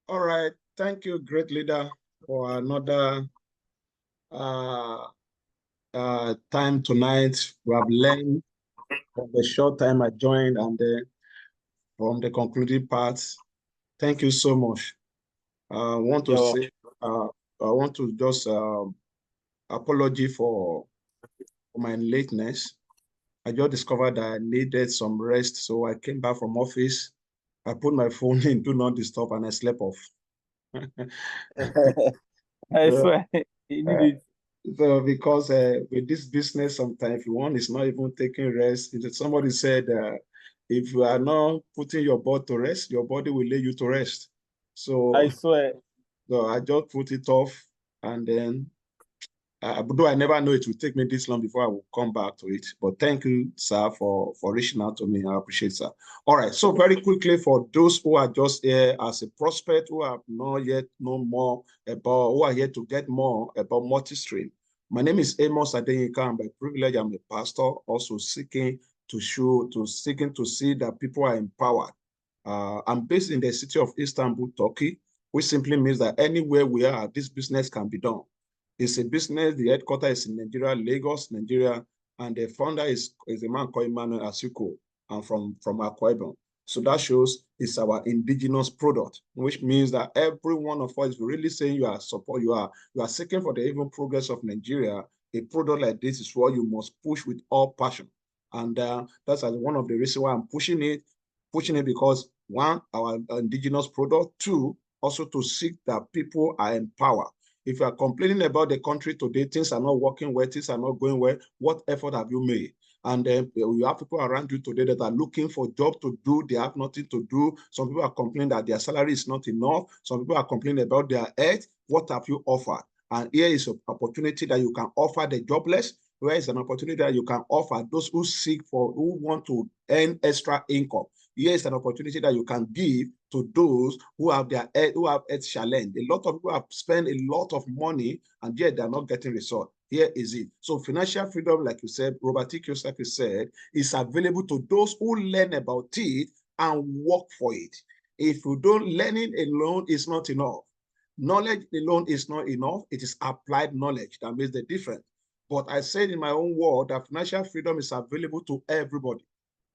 All right. Thank you, great leader, for another time tonight. We have learned from the short time I joined and from the concluding parts. Thank you so much. I want to say, I want to just apology for my lateness. I just discovered that I needed some rest, so I came back from office. I put my phone in Do Not Disturb and I slept off. I So, swear, you need uh, it. So because with this business, sometimes if one is not even taking rest, somebody said, if you are not putting your body to rest, your body will lay you to rest. I So, swear. so I just put it off, and then though I never know it will take me this long before I will come back to it. But thank you, sir, for reaching out to me. I appreciate it, sir. All right. So very quickly, for those who are just here as a prospect, who have not yet known more about, who are here to get more about Multistream. My name is Amos Adenyika, and by privilege, I'm a pastor, also seeking to see that people are empowered. I'm based in the city of Istanbul, Turkey, which simply means that anywhere we are, this business can be done. It's a business. The headquarters is in Nigeria, Lagos, Nigeria, and the founder is a man called Emmanuel Asuko, and from Akwa Ibom. So that shows it's our indigenous product, which means that every one of us is really saying you are seeking for the even progress of Nigeria. A product like this is what you must push with all passion, and that's one of the reasons why I'm pushing it because one, our indigenous product, two, also to seek that people are empowered. If you are complaining about the country today, things are not working well, things are not going well, what effort have you made? And then you have people around you today that are looking for job to do. They have nothing to do. Some people are complaining that their salary is not enough. Some people are complaining about their health. What have you offered? And here is an opportunity that you can offer the jobless. Where is an opportunity that you can offer those who who want to earn extra income. Here is an opportunity that you can give to those who have health challenge. A lot of people have spent a lot of money and yet they're not getting result. Here is it. So financial freedom, like you said, Robert T. Kiyosaki said, is available to those who learn about it and work for it. If you don't, learning alone is not enough. Knowledge alone is not enough. It is applied knowledge that makes the difference. But I said in my own word that financial freedom is available to everybody.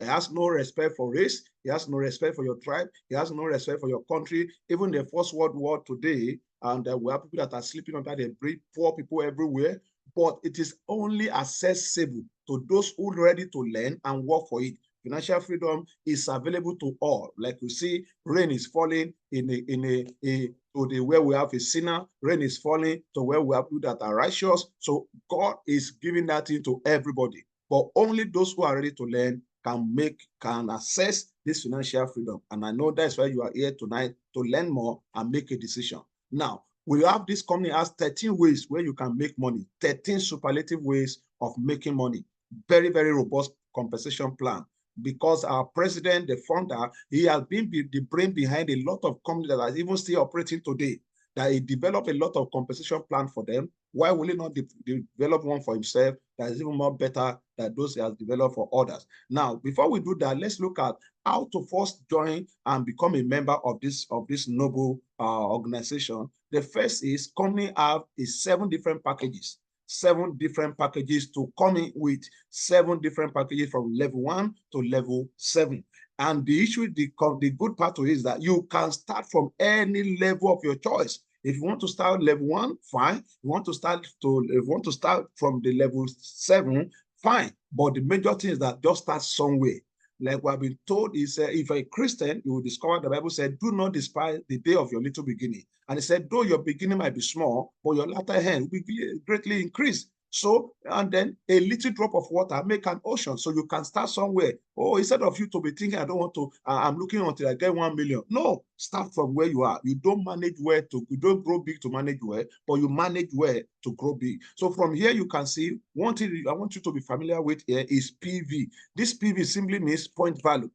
He has no respect for race. He has no respect for your tribe. He has no respect for your country. Even the First World War today, and we have people that are sleeping under the bridge, poor people everywhere. But it is only accessible to those who are ready to learn and work for it. Financial freedom is available to all. Like you see, rain is falling to the where we have a sinner. Rain is falling to where we have people that are righteous. So God is giving that into everybody. But only those who are ready to learn can access this financial freedom. And I know that's why you are here tonight, to learn more and make a decision. Now, we have this company has 13 ways where you can make money, 13 superlative ways of making money. Very, very robust compensation plan. Because our president, the founder, he has been the brain behind a lot of companies that are even still operating today, that he developed a lot of compensation plan for them. Why will he not develop one for himself that is even more better than those he has developed for others? Now, before we do that, let's look at how to first join and become a member of this noble organization. The first is company have 7 different packages. 7 different packages to come in with 7 different packages from level 1 to level 7. And the issue, the good part to it is that you can start from any level of your choice. If you want to start level 1, fine. If you want to start from the level 7, fine. But the major thing is that just start somewhere. Like we have been told, is if you're a Christian, you will discover the Bible said, do not despise the day of your little beginning. And it said, though your beginning might be small, but your latter end will be greatly increased. So, and then a little drop of water make an ocean. So you can start somewhere. Oh, instead of you to be thinking, I don't want to, I'm looking until I get 1 million. No, start from where you are. You don't manage where to, you don't grow big to manage where, but you manage where to grow big. So from here, you can see, one thing I want you to be familiar with here is PV. This PV simply means point value.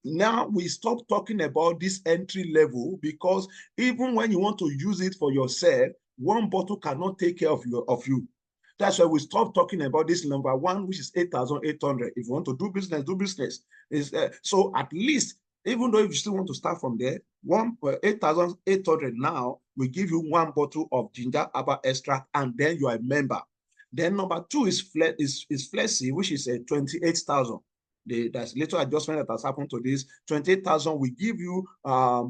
Now we stop talking about this entry level, because even when you want to use it for yourself, one bottle cannot take care of you. That's why we stop talking about this number 1, which is 8,800. If you want to do business, do business. So at least Even though if you still want to start from there, 8,800 now, we give you 1 bottle of ginger herbal extract, and then you are a member. Then number 2 is Flexi, which is a 28,000. There's little adjustment that has happened to this. 28,000, we give you 4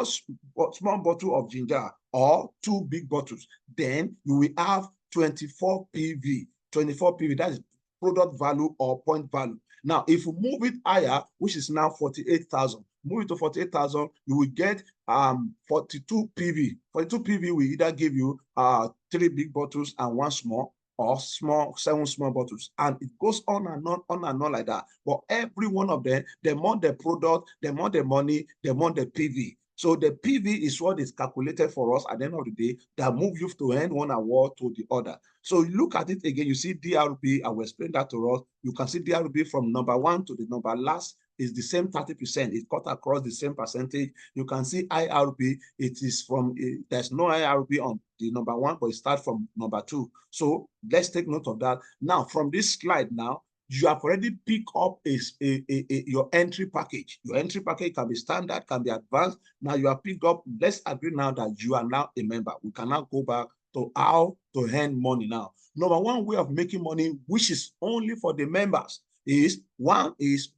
small bottle of ginger or 2 big bottles. Then you will have 24 PV. 24 PV, that is product value or point value. Now, if you move it higher, which is now 48,000, move it to 48,000, you will get 42 PV. 42 PV will either give you 3 big bottles and 1 small, or 7 small bottles, and it goes on and on like that. But every one of them, the more the product, the more the money, the more the PV. So the PV is what is calculated for us at the end of the day that moves you to end one award to the other. So you look at it again, you see DRB, I will explain that to us. You can see DRB from number 1 to the number last is the same 30%. It cut across the same percentage. You can see IRB, it is from, there's no IRB on the number 1, but it starts from number 2. So let's take note of that. Now, from this slide now, you have already picked up your entry package. Your entry package can be standard, can be advanced. Now you have picked up, let's agree now that you are now a member. We can now go back to how to earn money now. Number 1 way of making money, which is only for the members, is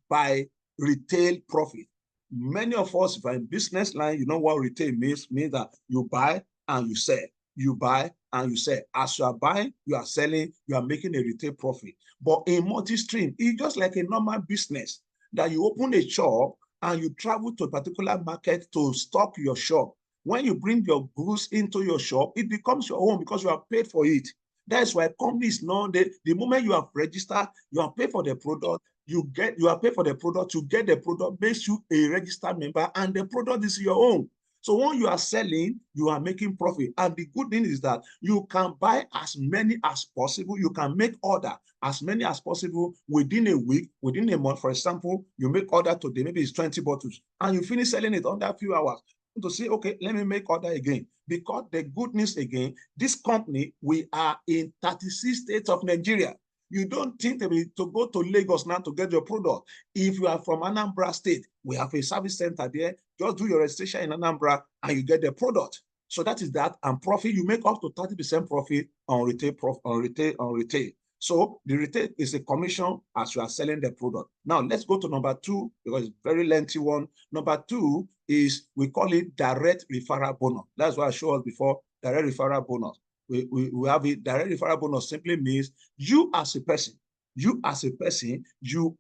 by retail profit. Many of us, if you're in business line, you know what retail means that you buy and you sell. You buy and you sell. As you are buying, you are selling, you are making a retail profit. But in multi-stream, it's just like a normal business that you open a shop and you travel to a particular market to stock your shop. When you bring your goods into your shop, it becomes your own because you are paid for it. That's why companies know that the moment you have registered, you are paid for the product, you are paid for the product, you get the product, makes you a registered member, and the product is your own. So when you are selling, you are making profit. And the good thing is that you can buy as many as possible. You can make order as many as possible within a week, within a month. For example, you make order today, maybe it's 20 bottles, and you finish selling it under a few hours. To say, okay, let me make order again. Because the good news again, this company, we are in 36 states of Nigeria. You don't think to go to Lagos now to get your product. If you are from Anambra State, we have a service center there. Just do your registration in Anambra and you get the product. So that is that. And profit, you make up to 30% profit on retail. So the retail is a commission as you are selling the product. Now let's go to number 2 because it's a very lengthy one. Number 2 is, we call it direct referral bonus. That's what I showed us before, direct referral bonus. We have it. Direct referral bonus simply means you as a person, you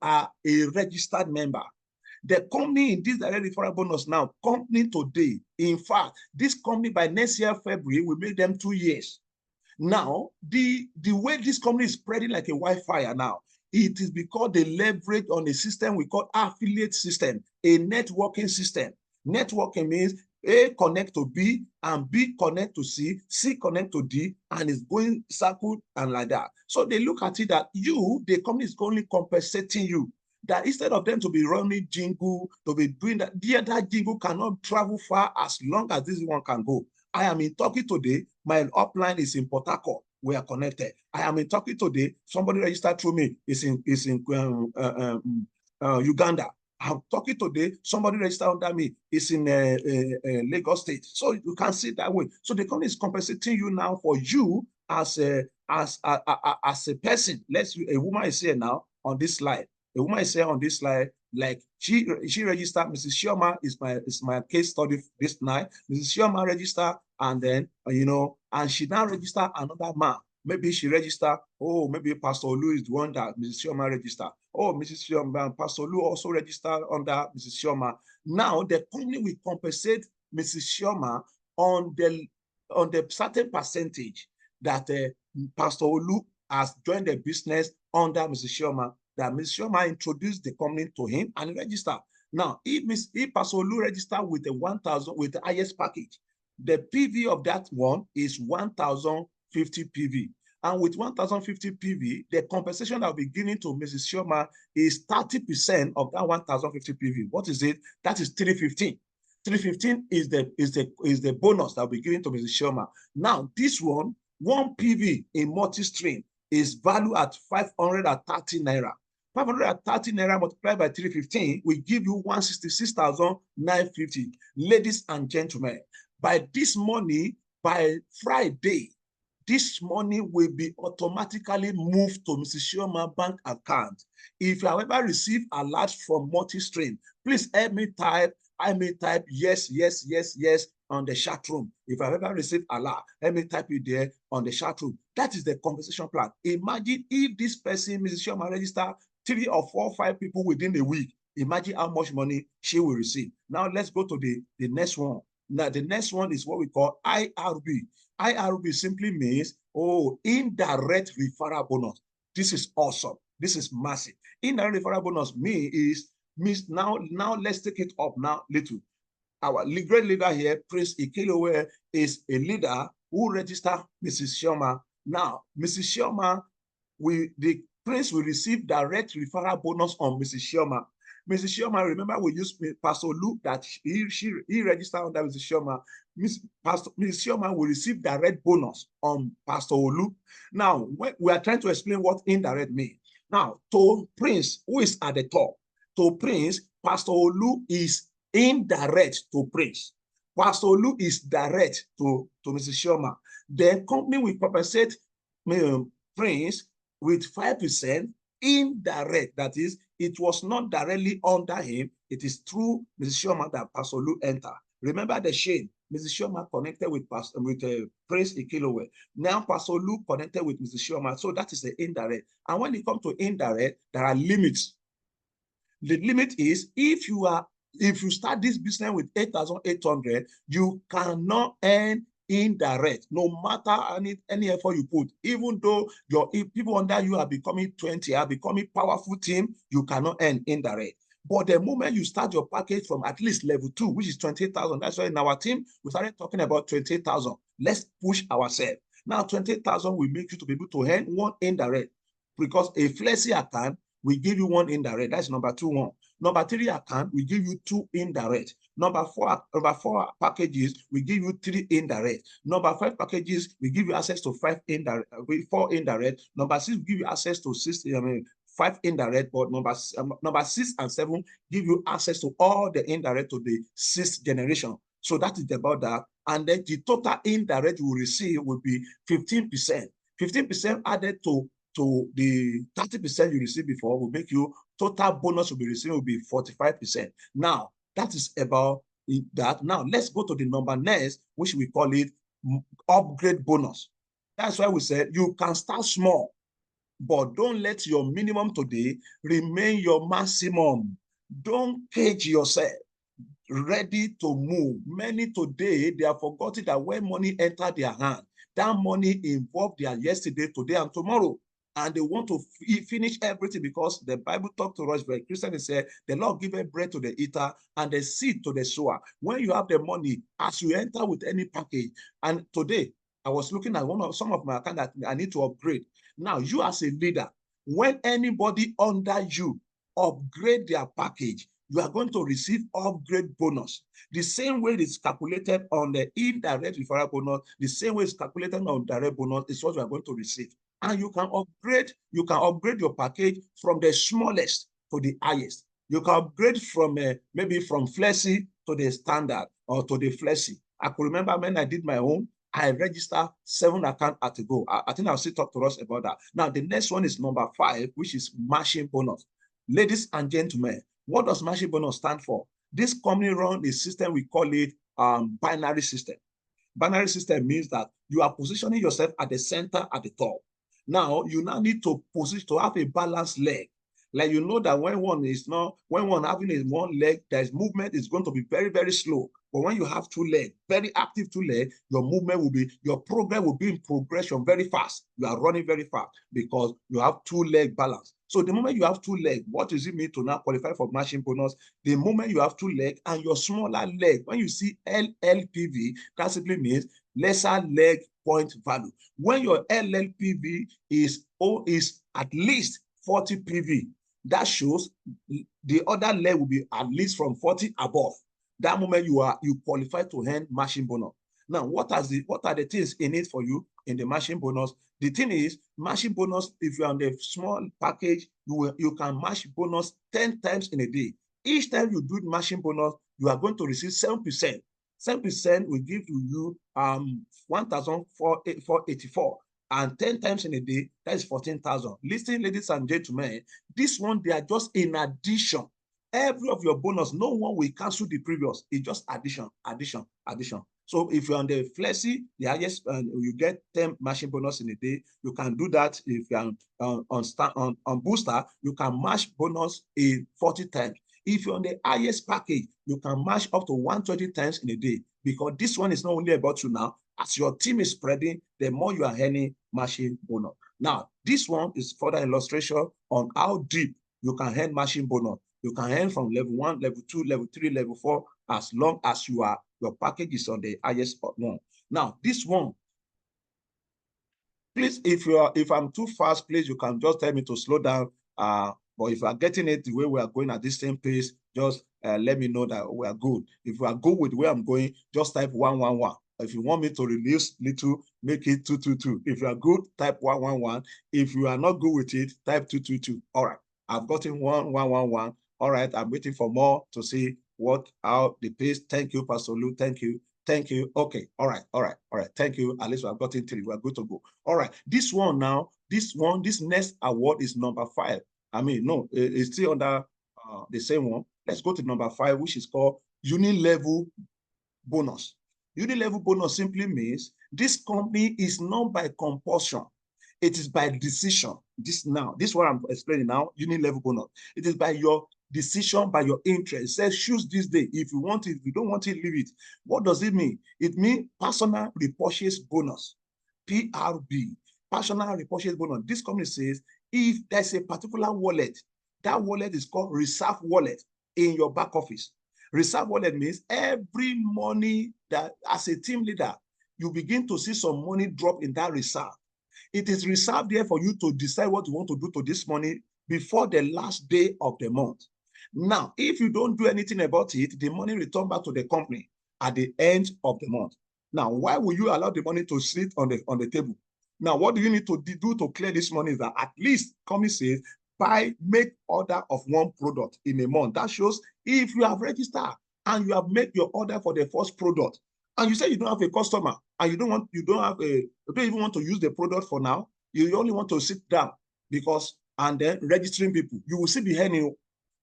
are a registered member. The company in this direct referral bonus now, company today, in fact, this company by next year, February, will make them 2 years. Now, the way this company is spreading like a wildfire now, it is because they leverage on a system we call affiliate system, a networking system. Networking means A connect to B and B connect to C, C connect to D, and it's going circle and like that. So they look at it that the company is only compensating you. That instead of them to be running jingle, to be doing that, that jingle cannot travel far as long as this one can go. I am in Turkey today. My upline is in Port Harcourt. We are connected. I am in Turkey today. Somebody registered through me. Is in Uganda. I'm talking today. Somebody registered under me. Is in Lagos State. So you can see that way. So the company is compensating you now for you as a person. A woman is here now on this slide. A woman is here on this slide. Like she registered. Mrs. Shioma is my case study this night. Mrs. Shioma registered, and then and she now registered another man. Maybe she registered. Oh, maybe Pastor Olu is the one that Mrs. Shioma registered. Oh, Mrs. Shioma, Pastor Olu also registered under Mrs. Shioma. Now the company will compensate Mrs. Shioma on the certain percentage that Pastor Olu has joined the business under Mrs. Shioma. That Mrs. Shioma introduced the company to him and registered. Now, if Pastor Olu registered with the 1,000 with the highest package, the PV of that one is 1,050 PV. And with 1,050 PV, the compensation that will be given to Mrs. Shioma is 30% of that 1,050 PV. What is it? That is 315. 315 is the bonus that will be given to Mrs. Shioma. Now, this one PV in multi-stream is valued at 530 naira. 530 naira multiplied by 315 will give you 166,950. Ladies and gentlemen, by this money, by Friday, this money will be automatically moved to Mrs. Chioma bank account. If you have ever received alert from Multistream, please help me type, yes, yes, yes, yes on the chat room. If I've ever received alert, let me type it there on the chat room. That is the compensation plan. Imagine if this person, Mrs. Chioma, register 3 or 4 or 5 people within a week. Imagine how much money she will receive. Now let's go to the next one. Now the next one is what we call IRB. IRB simply means, indirect referral bonus. This is awesome. This is massive. Indirect referral bonus means now let's take it up now little. Our great leader here, Prince Ikilowe, is a leader who registered Mrs. Chioma. Now, Mrs. Chioma, the Prince will receive direct referral bonus on Mrs. Chioma. Mrs. Chioma, remember we used Pastor Luke that he registered under Mrs. Chioma. Mrs. Chioma will receive direct bonus on Pastor Olu. Now, we are trying to explain what indirect means. Now, to Prince, who is at the top, to Prince, Pastor Olu is indirect to Prince. Pastor Olu is direct to Mrs. Chioma. The company will compensate Prince with 5% indirect. That is, it was not directly under him. It is through Mrs. Chioma that Pastor Olu entered. Remember the chain. Mrs. Chioma connected with Prince Ikilowe. Now Pastor Olu connected with Mrs. Chioma. So that is the indirect. And when it comes to indirect, there are limits. The limit is if you start this business with 8,800, you cannot earn indirect, no matter any effort you put. Even though your people under you are becoming 20, are becoming powerful team, you cannot earn indirect. But the moment you start your package from at least level 2, which is 28,000, that's why in our team, we started talking about 28,000. Let's push ourselves. Now, 28,000 will make you to be able to earn 1 indirect, because a flexi account will give you 1 indirect. That's number 2 one. Number 3 account will give you 2 indirect. Number 4 packages will give you 3 indirect. Number 5 packages will give you access to 4 indirect. Number 6 will give you access to 5 indirect, but number 6 and 7 give you access to all the indirect to the 6th generation. So that is about that. And then the total indirect you will receive will be 15%. 15% added to the 30% you received before will make you total bonus will be received will be 45%. Now, that is about that. Now, let's go to the number next, which we call it upgrade bonus. That's why we said you can start small, but don't let your minimum today remain your maximum. Don't cage yourself. Ready to move. Many today, they have forgotten that when money entered their hand, that money involved their yesterday, today, and tomorrow. And they want to finish everything because the Bible talked to us, very Christian, it said, the Lord giveth bread to the eater and the seed to the sower. When you have the money, as you enter with any package, and today, I was looking at some of my account that I need to upgrade. Now, you as a leader, when anybody under you upgrade their package, you are going to receive upgrade bonus. The same way it's calculated on the indirect referral bonus, the same way it's calculated on direct bonus is what you are going to receive. And you can upgrade your package from the smallest to the highest. You can upgrade from maybe from flexi to the standard or to the flexi. I could remember when I did my own, I registered 7 accounts at a go. I think I'll still talk to us about that. Now, the next one is number 5, which is matching bonus. Ladies and gentlemen, what does matching bonus stand for? This company runs a system, we call it binary system. Binary system means that you are positioning yourself at the center, at the top. Now, you now need to position to have a balanced leg. Like you know that when one having one leg, there's movement is going to be very, very slow. But when you have 2 legs, very active 2 legs, your movement will be, your progress will be in progression very fast. You are running very fast because you have 2 leg balance. So the moment you have 2 legs, what does it mean to now qualify for matching bonus? The moment you have 2 legs and your smaller leg, when you see LLPV, that simply means lesser leg point value. When your LLPV is at least 40 PV, that shows the other leg will be at least from 40 above. That moment you qualify to earn matching bonus. Now, what are the things in it for you? in the matching bonus. The thing is, matching bonus, if you're on the small package, you can match bonus 10 times in a day. Each time you do matching bonus, you are going to receive 7%. 7% will give to you 1,484, and 10 times in a day, that is 14,000. Listen, ladies and gentlemen, this one, they are just in addition. Every of your bonus, no one will cancel the previous. It's just addition, addition, addition. So if you're on the flexi, the highest, you get 10 matching bonus in a day. You can do that. If you're on booster, you can match bonus in 40 times. If you're on the highest package, you can match up to 120 times in a day, because this one is not only about you now. As your team is spreading, the more you are earning matching bonus. Now, this one is further illustration on how deep you can earn matching bonus. You can earn from level 1, level 2, level 3, level 4, as long as your package is on the highest one. Now, this one, please, if I'm too fast, please, you can just tell me to slow down. But if you are getting it the way we are going at this same pace, just let me know that we are good. If we are good with where I'm going, just type 111. If you want me to reduce little, make it 222. If you are good, type 111. If you are not good with it, type 222. All right, I've gotten 1111. All right, I'm waiting for more to see how the pace. Thank you, Pastor Lou. Thank you. Thank you. Okay. All right. All right. All right. Thank you. At least we have gotten 3. We are good to go. All right. This one now, this next award is number 5. I mean, no, it's still under the same one. Let's go to number 5, which is called uni-level bonus. Uni-level bonus simply means this company is not by compulsion. It is by decision. This is what I'm explaining now, uni-level bonus. It is by your decision, by your interest. It says choose this day. If you want it, if you don't want it, leave it. What does it mean? It means personal repurchase bonus, PRB, personal repurchase bonus. This company says if there's a particular wallet, that wallet is called reserve wallet in your back office. Reserve wallet means every money that as a team leader, you begin to see some money drop in that reserve. It is reserved there for you to decide what you want to do to this money before the last day of the month. Now, if you don't do anything about it, the money returns back to the company at the end of the month. Now, why will you allow the money to sit on the table? Now, what do you need to do to clear this money? Is that at least company says make order of 1 product in a month. That shows if you have registered and you have made your order for the first product, and you say you don't have a customer, and you don't even want to use the product for now, you only want to sit down and then registering people, you will still be earning.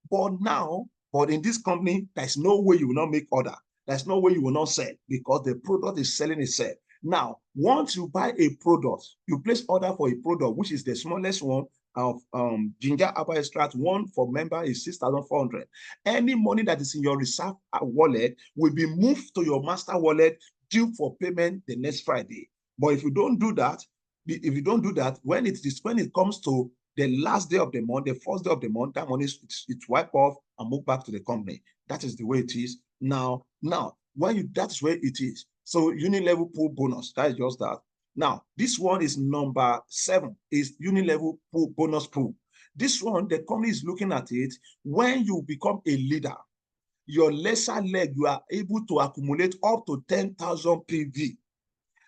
But in this company, there's no way you will not make order. There's no way you will not sell, because the product is selling itself. Now, once you buy a product, you place order for a product, which is the smallest one of ginger herbal extract. 1 for member is 6,400. Any money that is in your reserve wallet will be moved to your master wallet due for payment the next Friday. But if you don't do that, when it comes to the last day of the month, the first day of the month, that money it's wiped off and moved back to the company. That is the way it is now. That's where it is. So uni-level pool bonus, that is just that. Now, this one is number 7, is uni-level pool bonus pool. This one, the company is looking at it. When you become a leader, your lesser leg, you are able to accumulate up to 10,000 PV.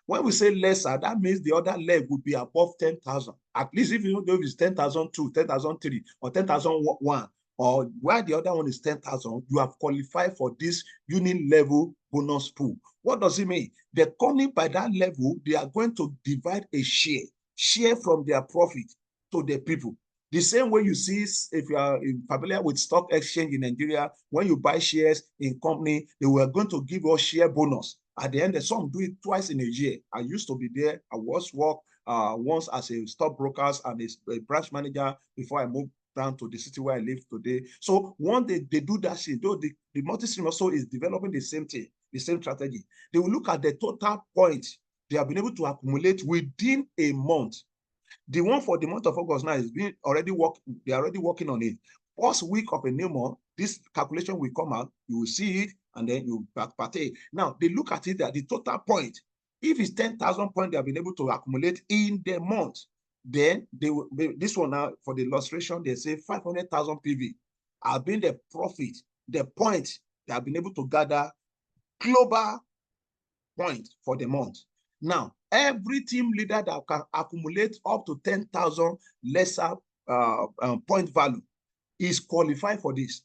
When we say lesser, that means the other leg would be above 10,000. At least if you don't know if it's 10,002, 10,003, or 10,001, or while the other one is 10,000, you have qualified for this uni-level bonus pool. What does it mean? The company by that level, they are going to divide a share from their profit to the people. The same way you see, if you are familiar with stock exchange in Nigeria, when you buy shares in company, they were going to give us share bonus. At the end, some do it twice in a year. I used to be there. I was worked once as a stockbroker and a branch manager before I moved down to the city where I live today. So one day they do that shit, though the Multistream also is developing the same thing, the same strategy. They will look at the total points they have been able to accumulate within a month. The one for the month of August now is being already working. They are already working on it. First week of a new month, this calculation will come out. You will see it, and then you partake. Now they look at it that the total point. If it's 10,000 points they have been able to accumulate in the month, then they will. This one now for the illustration, they say 500,000 PV have been the profit, the point they have been able to gather global point for the month. Now, every team leader that can accumulate up to 10,000 lesser point value is qualified for this.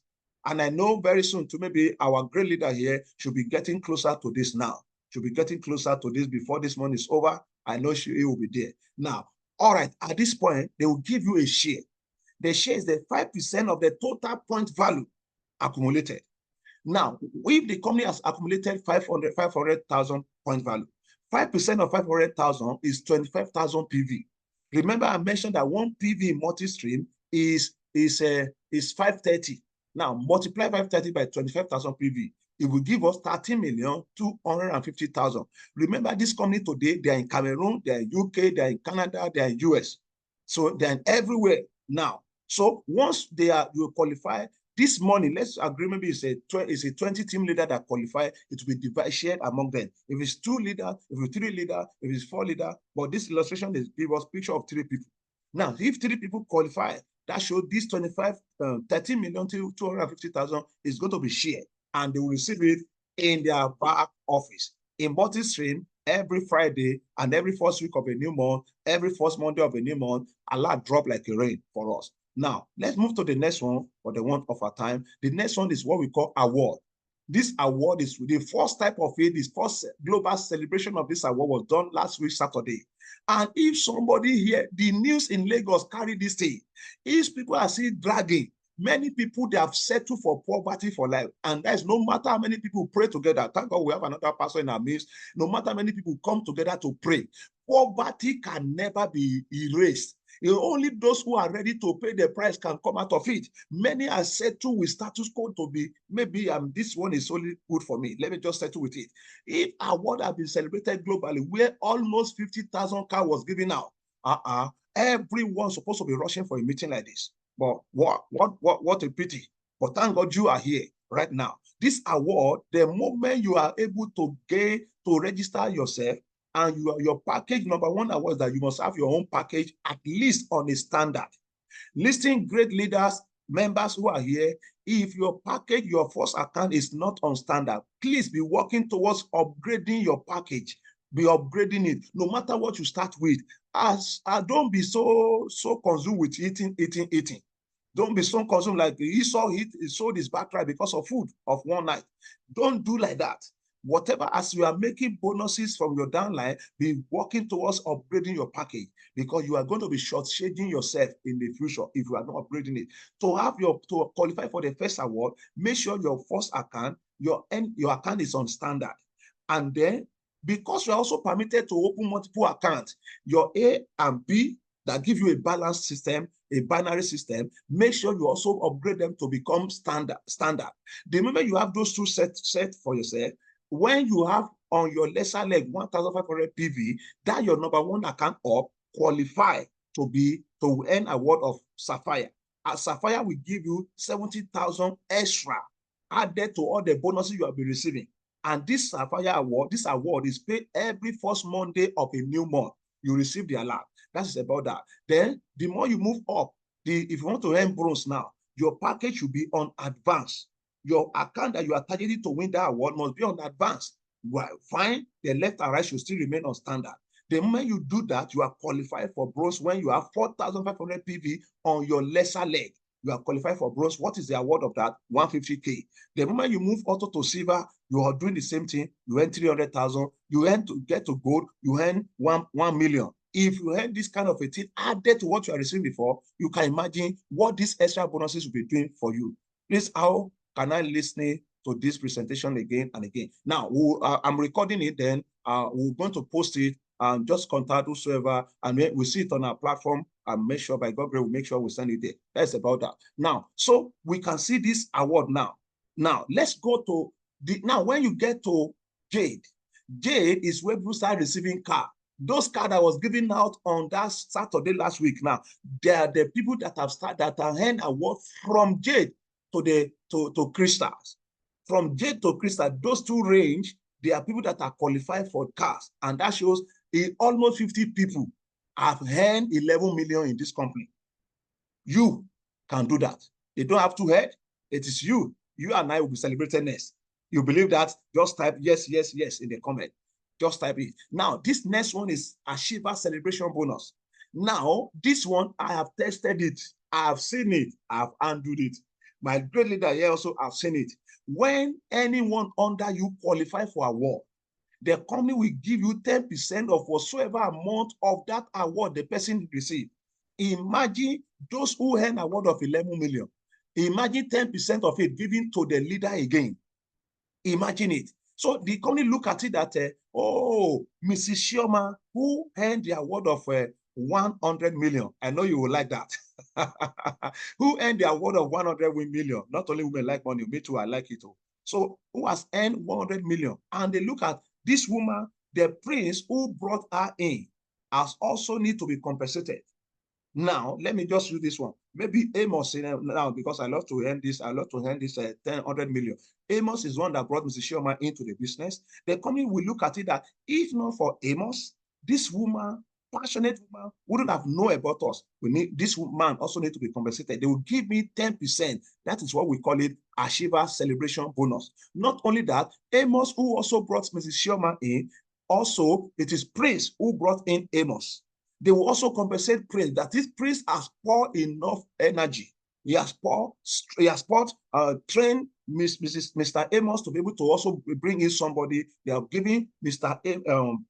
And I know very soon to maybe our great leader here should be getting closer to this now. Should be getting closer to this before this month is over. I know he will be there. Now, all right, at this point, they will give you a share. The share is the 5% of the total point value accumulated. Now, if the company has accumulated 500,000 point value, 5% of 500,000 is 25,000 PV. Remember, I mentioned that one PV in Multistream is 530. Now, multiply 530 by 25,000 PV. It will give us 13,250,000. Remember, this company today, they are in Cameroon, they are in UK, they are in Canada, they are in US. So they are everywhere now. So once you qualify, this money, let's agree, maybe it's a 20 team leader that qualify, it will be divided, shared among them. If it's 2 leaders, if it's 3 leaders, if it's 4 leaders, but this illustration is give us picture of 3 people. Now, if 3 people qualify, that shows this 13,250,000 is going to be shared, and they will receive it in their back office. In Multistream, every Friday and every first week of a new month, every first Monday of a new month, Allah drop like a rain for us. Now, let's move to the next one for the want of our time. The next one is what we call award. This award is the first type of it. This first global celebration of this award was done last week, Saturday. And if somebody here, the news in Lagos carry this thing, if people are still dragging, many people, they have settled for poverty for life. And that is no matter how many people pray together. Thank God we have another pastor in our midst. No matter how many people come together to pray, poverty can never be erased. Only those who are ready to pay the price can come out of it. Many are settled with status quo to be, maybe this one is only good for me. Let me just settle with it. If award has been celebrated globally, where almost 50,000 cars was given out, everyone's supposed to be rushing for a meeting like this. But what a pity. But thank God you are here right now. This award, the moment you are able to register yourself, and your package, number one award is that you must have your own package at least on a standard. Listing great leaders, members who are here, if your package, your first account is not on standard, please be working towards upgrading your package. Be upgrading it, no matter what you start with. Don't be so consumed with eating. Don't be so consumed like Esau sold his birthright because of food of one night. Don't do like that. Whatever, as you are making bonuses from your downline, be working towards upgrading your package, because you are going to be short-changing yourself in the future if you are not upgrading it. To qualify for the first award, make sure your first account, your account is on standard. And then, because you are also permitted to open multiple accounts, your A and B that give you a balanced system, a binary system, make sure you also upgrade them to become standard. The moment you have those two set for yourself, when you have on your lesser leg 1,500 PV, that your number one account up qualify to earn award of Sapphire. Sapphire will give you 70,000 extra added to all the bonuses you have been receiving. And this Sapphire award, this award is paid every first Monday of a new month. You receive the alert. That's about that. Then the more you move up, if you want to earn bronze now, your package should be on advance. Your account that you are targeting to win that award must be on advance. Well, fine, the left and right should still remain on standard. The moment you do that, you are qualified for bronze when you have 4,500 PV on your lesser leg. You are qualified for bronze. What is the award of that? 150K. The moment you move auto to silver, you are doing the same thing. You earn 300,000. You earn to get to gold. You earn 1 million. If you earn this kind of a thing added to what you are receiving before, you can imagine what these extra bonuses will be doing for you. Please, how can I listen to this presentation again and again? Now, I'm recording it, then we're going to post it, and just contact whosoever, and we'll see it on our platform, and make sure, by God, we'll make sure we send it there. That's about that. Now, so we can see this award now. Now, let's go to now when you get to Jade is where people start receiving card. Those cards that was given out on that Saturday last week. Now, they are the people that have started, that are hand award from Jade to crystals. From Jade to crystal, those two range, there are people that are qualified for cars, and that shows almost 50 people have earned 11 million in this company. You can do that. You don't have to head. It is you. You and I will be celebrating next. You believe that? Just type yes, yes, yes in the comment. Just type it. Now, this next one is Achiever Celebration Bonus. Now, this one, I have tested it. I have seen it. I have handled it. My great leader here also have seen it. When anyone under you qualify for award, the company will give you 10% of whatsoever amount of that award the person received. Imagine those who earn an award of 11 million. Imagine 10% of it given to the leader again. Imagine it. So the company look at it that, oh, Mrs. Shioma, who earned the award of 100 million. I know you will like that. Who earned the award of 100 million? Not only women like money, me too, I like it too. So who has earned 100 million? And they look at this woman, the prince who brought her in, has also need to be compensated. Now, let me just read this one. Maybe Amos, now, because I love to end this, 100 million. Amos is one that brought Mrs. Shioma into the business. The company will look at it that if not for Amos, this woman, passionate woman, wouldn't have known about us. This man also need to be compensated. They will give me 10%. That is what we call it, Achiever Celebration Bonus. Not only that, Amos, who also brought Mrs. Shioma in, also it is Prince who brought in Amos. They will also compensate Prince, that this Prince has poured enough energy. He has trained Mr. Amos to be able to also bring in somebody. They are giving Mr.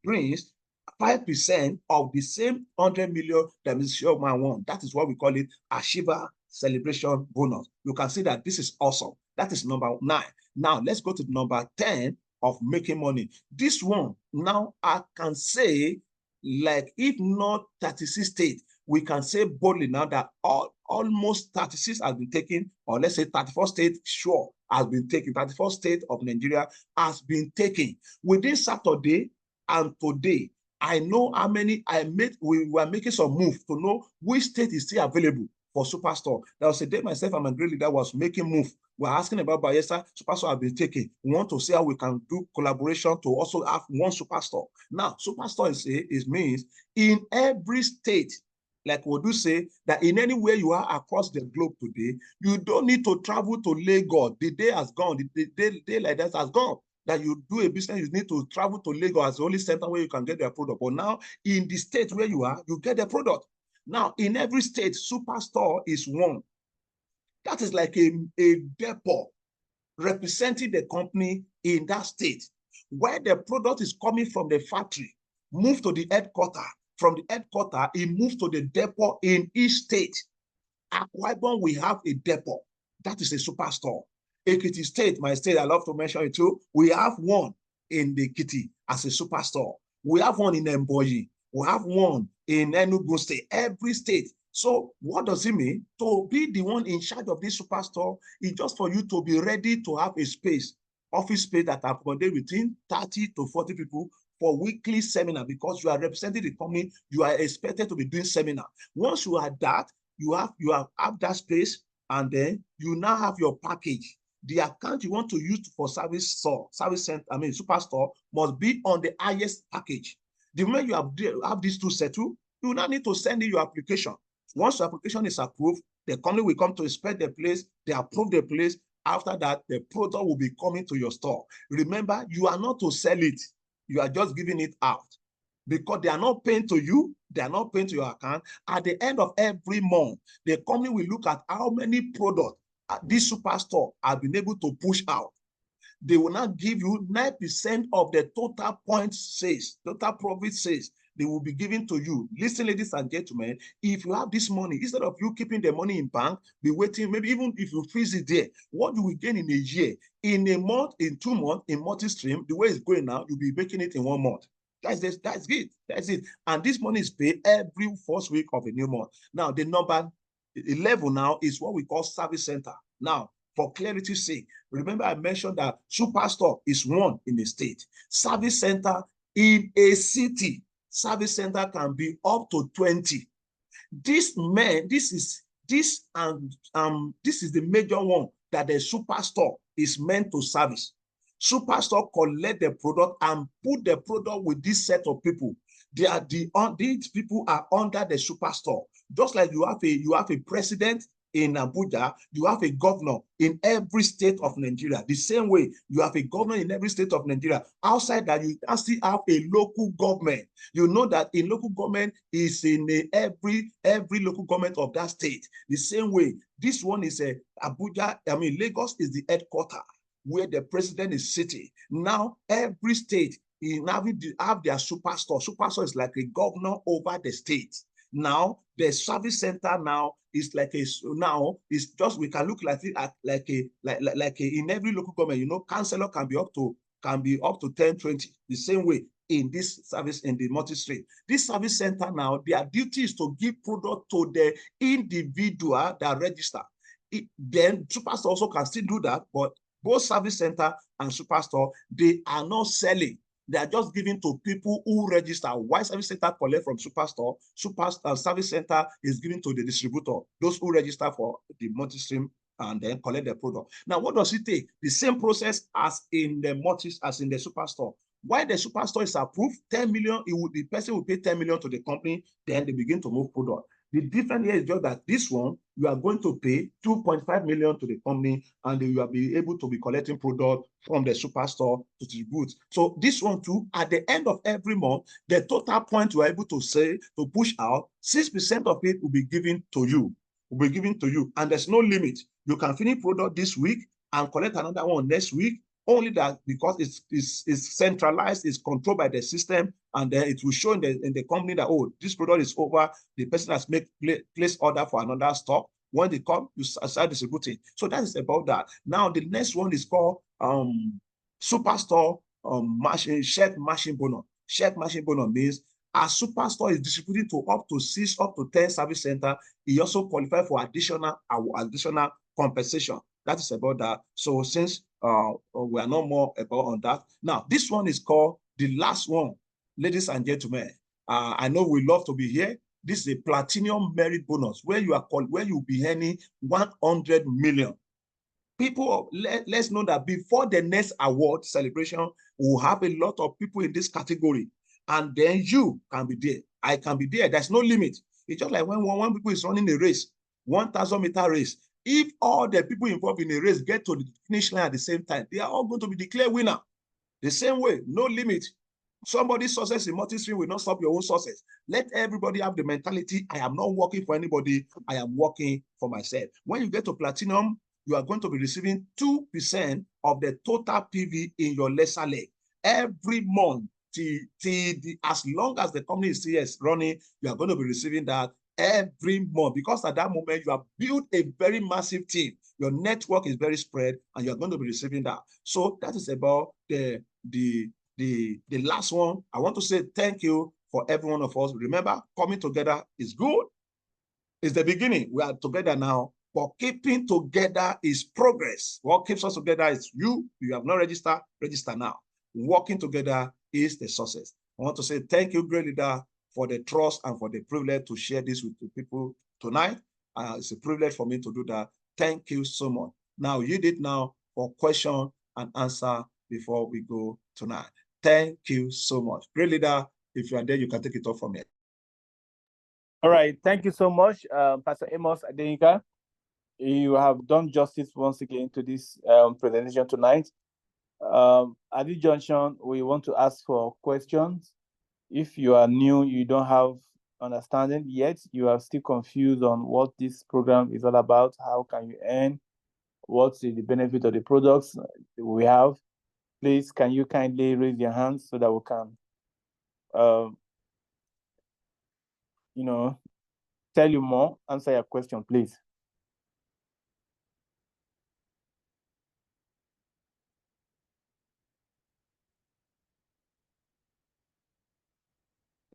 Prince 5% of the same 100 million that Mr. Shioma won. That is what we call it, Achiever Celebration Bonus. You can see that this is awesome. That is number 9. Now, let's go to number 10 of making money. This one, now I can say, like if not 36 states, we can say boldly now that almost 36 has been taken, or let's say 34 states, sure, has been taken. 34 states of Nigeria has been taken. Within Saturday and today, I know how many we were making some move to know which state is still available for Superstore. There was a day myself and my great leader was making move. We're asking about Bayelsa. Superstore have been taken. We want to see how we can do collaboration to also have one Superstore. Now, Superstore is means in every state, like we do say, that in anywhere you are across the globe today, you don't need to travel to Lagos. The day has gone. The day like that has gone. That you do a business, you need to travel to Lagos as the only center where you can get their product. But now, in the state where you are, you get the product. Now, in every state, Superstore is one. That is like a depot representing the company in that state, where the product is coming from the factory, move to the headquarters. From the headquarters, it moves to the depot in each state. Akwa Ibom, we have a depot. That is a Superstore. Ekiti State, my state, I love to mention it too. We have one in the Ekiti as a Superstore. We have one in Mboyi. We have one in Enugu State. Every state. So what does it mean? To be the one in charge of this Superstore is just for you to be ready to have a space, office space that accommodate between 30 to 40 people for weekly seminar, because you are representing the company. You are expected to be doing seminar. Once you are that, you have that space, and then you now have your package. The account you want to use for service center, Superstore, must be on the highest package. The moment you have these two settled, you now need to send in your application. Once your application is approved, the company will come to inspect the place. They approve the place. After that, the product will be coming to your store. Remember, you are not to sell it. You are just giving it out, because they are not paying to you. They are not paying to your account. At the end of every month, the company will look at how many products this Superstore has been able to push out. They will not give you 9% of the total points sales, total profit sales. They will be given to you. Listen, ladies and gentlemen, if you have this money, instead of you keeping the money in bank, be waiting, maybe even if you freeze it there, what you will gain in a year, in a month, in 2 months, in Multistream, the way it's going now, you'll be making it in 1 month. That's it. That's it. And this money is paid every first week of a new month. Now, the number 11 now is what we call service center. Now, for clarity's sake, remember I mentioned that Superstore is one in a state. Service center in a city. Service center can be up to 20. This is the major one that the Superstore is meant to service. Superstore collect the product and put the product with this set of people. These people are under the Superstore. Just like you have a president in Abuja, you have a governor in every state of Nigeria. The same way you have a governor in every state of Nigeria. Outside that, you can still have a local government. You know that a local government is in every local government of that state. The same way, this one is Abuja. I mean, Lagos is the headquarters where the president is sitting. Now, every state have their superstore. Superstore is like a governor over the state. Now, the service center now is like a we can look like it like in every local government. You know, councillor can be up to 10, 20. The same way in this service in the Multistream. This service center now, their duty is to give product to the individual that register. Then superstore also can still do that, but both service center and superstore, they are not selling. They are just giving to people who register. Why service center collect from superstore? Service center is giving to the distributor, those who register for the Multistream and then collect the product. Now, what does it take? The same process as in the superstore. Why the superstore is approved, 10 million, the person will pay 10 million to the company, then they begin to move product. The difference here is just that this one, you are going to pay 2.5 million to the company, and you will be able to be collecting product from the superstore to distribute. So this one too, at the end of every month, the total point you are able to push out, 6% of it will be given to you. And there's no limit. You can finish product this week and collect another one next week. Only that because it's centralized, it's controlled by the system, and then it will show in the company that, oh, this product is over, the person has placed order for another stock. When they come, you start distributing. So that is about that. Now the next one is called superstore shared machine bonus. Shared machine bonus means a superstore is distributing to up to 6, up to 10 service center. He also qualifies for additional compensation. That is about that. So since we are not more about on that. Now, this one is called the last one, ladies and gentlemen. I know we love to be here. This is a platinum merit bonus where you'll be earning 100 million. People, let's know that before the next award celebration, we'll have a lot of people in this category. And then you can be there. I can be there. There's no limit. It's just like when people is running a race, 1,000-meter race. If all the people involved in a race get to the finish line at the same time, they are all going to be declared winner. The same way, no limit. Somebody's success in Multistream will not stop your own success. Let everybody have the mentality, I am not working for anybody, I am working for myself. When you get to platinum, you are going to be receiving 2% of the total PV in your lesser leg. Every month, as long as the company is still running, you are going to be receiving that every month, because at that moment you have built a very massive team. Your network is very spread, and you're going to be receiving that. So that is about the last one. I want to say thank you for every one of us. Remember, coming together is good. It's the beginning. We are together now, but keeping together is progress. What keeps us together is you have not registered, register now. Working together is the success. I want to say thank you, great leader, for the trust and for the privilege to share this with the people tonight. It's a privilege for me to do that. Thank you so much. Now, you did now for question and answer before we go tonight. Thank you so much. Great leader, if you are there, you can take it off from here. All right. Thank you so much, Pastor Amos Adenika. You have done justice once again to this presentation tonight. At this junction, we want to ask for questions. If you are new, you don't have understanding yet, you are still confused on what this program is all about, how can you earn, what's the benefit of the products we have, please, can you kindly raise your hands so that we can, tell you more, answer your question, please.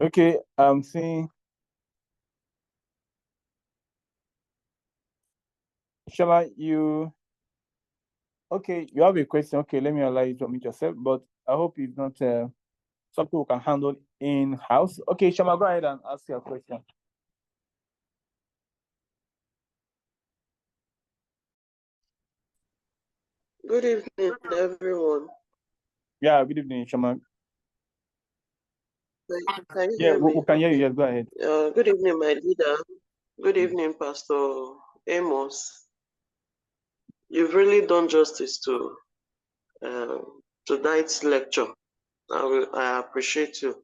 Okay, I'm seeing Shama, you have a question. Okay, let me allow you to unmute yourself, but I hope it's not something we can handle in-house. Okay, Shama, go ahead and ask your question. Good evening, everyone. Yeah, good evening, Shama. Can you hear me? We can hear you. Yes, go ahead. Good evening, my leader. Good evening, Pastor Amos, you've really done justice to tonight's lecture. I appreciate you.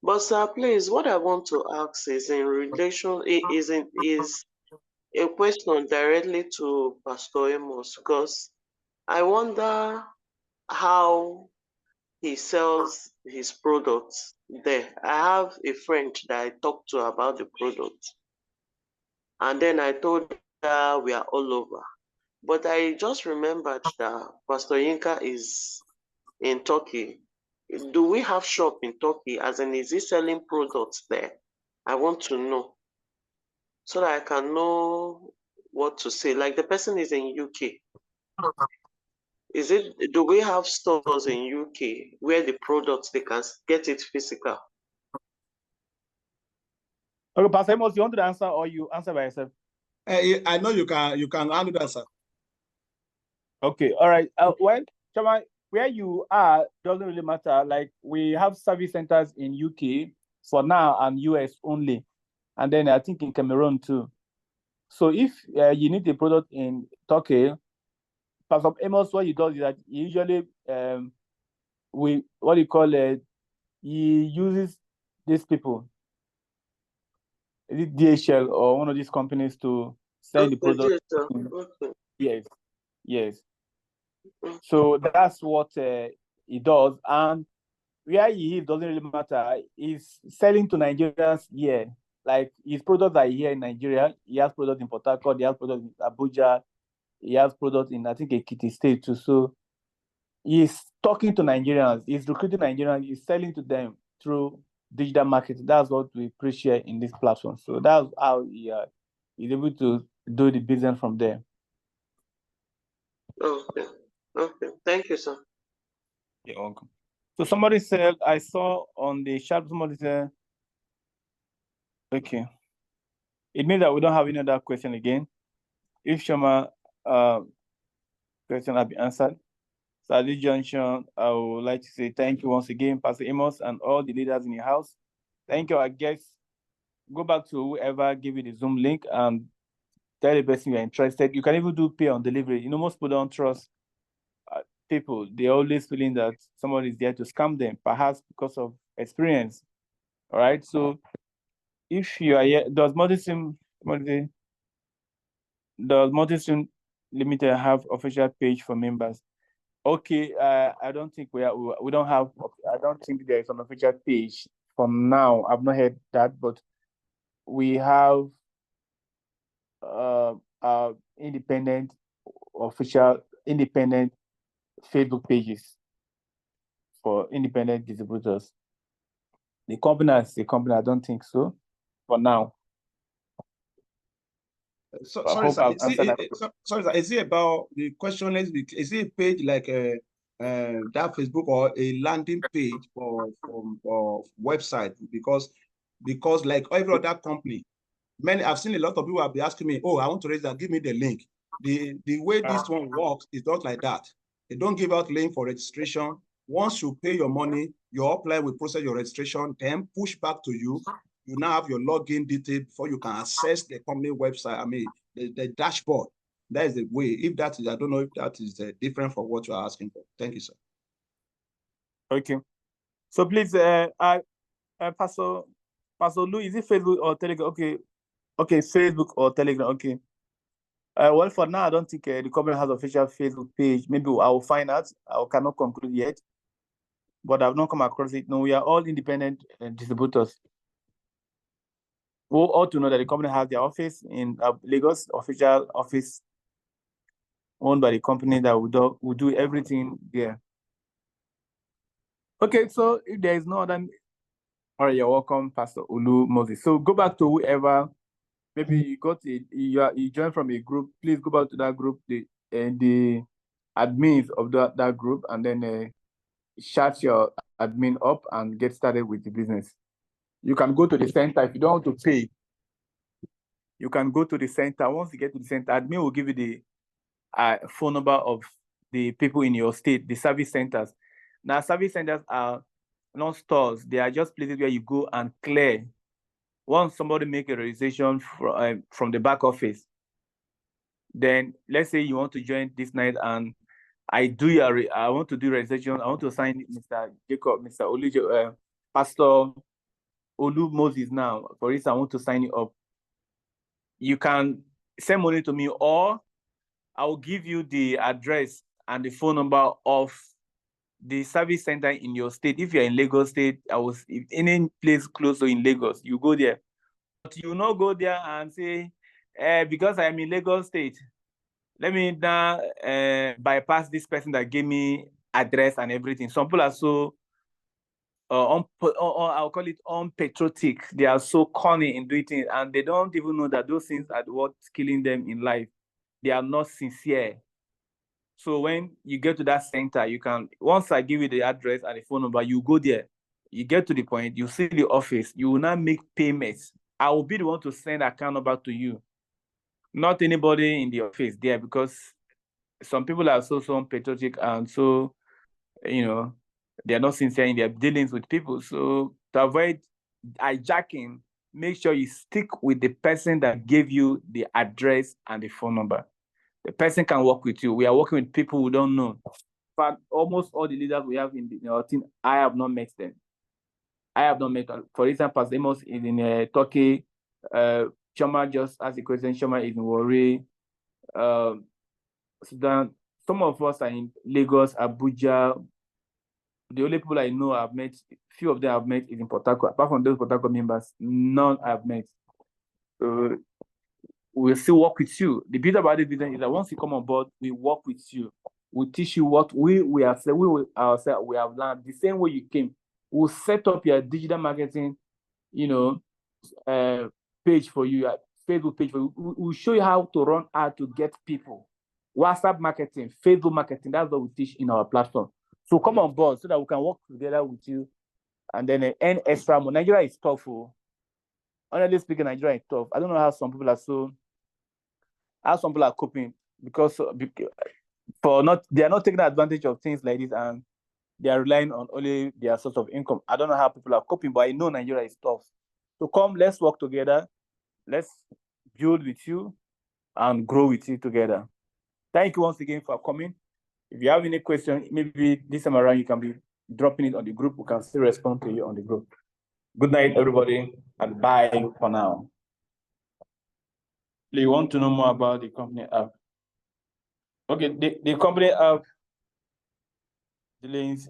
But sir, please, what I want to ask is in relation is a question directly to Pastor Amos, because I wonder how he sells his products there. I have a friend that I talked to about the product, and then I told her we are all over. But I just remembered that Pastor Yinka is in Turkey. Do we have shop in Turkey? As in, is he selling products there? I want to know so that I can know what to say. Like the person is in UK. Do we have stores in UK where the products they can get it physical? Okay, Pastor Amos, you want to answer or you answer by yourself? I know you can handle that, sir. Okay, all right. Well, Chama, where you are doesn't really matter. Like we have service centers in UK for now and US only, and then I think in Cameroon too. So if you need a product in Turkey, Pastor Amos, what he does is that he usually he uses these people, is it DHL or one of these companies to send the product. Okay. Yes. So that's what he does, and where he is doesn't really matter. He's selling to Nigerians here. Like his products are here in Nigeria. He has products in Port Harcourt. He has products in Abuja. He has products in, I think, Ekiti State too. So he's talking to Nigerians. He's recruiting Nigerians. He's selling to them through digital marketing. That's what we appreciate in this platform. So that's how he's able to do the business from there. Okay. Thank you, sir. You're welcome. So somebody said, I saw on the chat, somebody said, okay. It means that we don't have any other question again. If Shoma question has been answered. So at this junction, I would like to say thank you once again, Pastor Amos and all the leaders in the house. Thank you, our guests. Go back to whoever gave you the Zoom link and tell the person you're interested. You can even do pay on delivery. You know, most people don't trust people. They're always feeling that somebody is there to scam them, perhaps because of experience. All right. So if you are here, does Multistream Limited have official page for members? Okay, I don't think we don't have. I don't think there is an official page for now. I've not heard that, but we have independent Facebook pages for independent distributors. The company as a company, I don't think so for now. Sorry, sir. Is it about the question? Is it a page like that Facebook or a landing page for website? Because like every other company, I've seen a lot of people have been asking me, oh, I want to raise that, give me the link. The way this one works is not like that. They don't give out link for registration. Once you pay your money, your upline will process your registration, then push back to you. You now have your login detail before you can access the company website. I mean, the dashboard. That is the way. If that is, I don't know if that is different from what you are asking for. Thank you, sir. Okay. So please, Pastor Lou, is it Facebook or Telegram? Okay, Facebook or Telegram. Okay. Well, for now, I don't think the company has official Facebook page. Maybe I will find out. I cannot conclude yet, but I've not come across it. No, we are all independent distributors. We ought to know that the company has their office in Lagos, official office owned by the company that will do everything there. Okay, so if there is no other, all right, you're welcome, Pastor Olu Moses. So go back to whoever. Maybe you joined from a group. Please go back to that group, the admins of that group, and then shut your admin up and get started with the business. You can go to the center if you don't want to pay. You can go to the center. Once you get to the center, admin will give you the phone number of the people in your state, the service centers. Now, service centers are not stores. They are just places where you go and clear. Once somebody make a registration from the back office, Then let's say you want to join this night, and I want to do registration. I want to sign Mr. Jacob, Mr. Olu, Pastor Olu Moses now. For instance, I want to sign it up. You can send money to me, or I will give you the address and the phone number of the service center in your state. If you're in Lagos State, if any place close to in Lagos, you go there. But you will not go there and say, because I'm in Lagos State, let me now bypass this person that gave me address and everything. Some people are so I'll call it unpatriotic. They are so corny in doing things, and they don't even know that those things are what's killing them in life. They are not sincere. So when you get to that center, you can, once I give you the address and the phone number, you go there. You get to the point, you see the office, you will not make payments. I will be the one to send account number to you, not anybody in the office there, because some people are so unpatriotic and so, they are not sincere in their dealings with people. So to avoid hijacking, make sure you stick with the person that gave you the address and the phone number. The person can work with you. We are working with people who don't know. In fact, almost all the leaders we have in our team, I have not met them. I have not met them. For instance, Pastor Amos is in Turkey. Choma just asked the question. Choma is in Warri. Sudan. Some of us are in Lagos, Abuja. The only people I know I've met, few of them I've met is in Port Harcourt. Apart from those Port Harcourt members, none I've met. We'll still work with you. The beauty about the business is that once you come on board, we work with you. We teach you what we have said, we have learned. The same way you came, we'll set up your digital marketing, page for you, Facebook page for you. We'll show you how to run ad to get people. WhatsApp marketing, Facebook marketing, that's what we teach in our platform. So come on board so that we can work together with you and then earn extra money. Nigeria is tough. Honestly speaking, Nigeria is tough. I don't know how some people are coping, because they are not taking advantage of things like this, and they are relying on only their source of income. I don't know how people are coping, but I know Nigeria is tough. So come, let's work together. Let's build with you and grow with you together. Thank you once again for coming. If you have any question, maybe this time around you can be dropping it on the group. We can still respond to you on the group. Good night, everybody, and bye for now. Do you want to know more about the company app? Okay, the company app, the links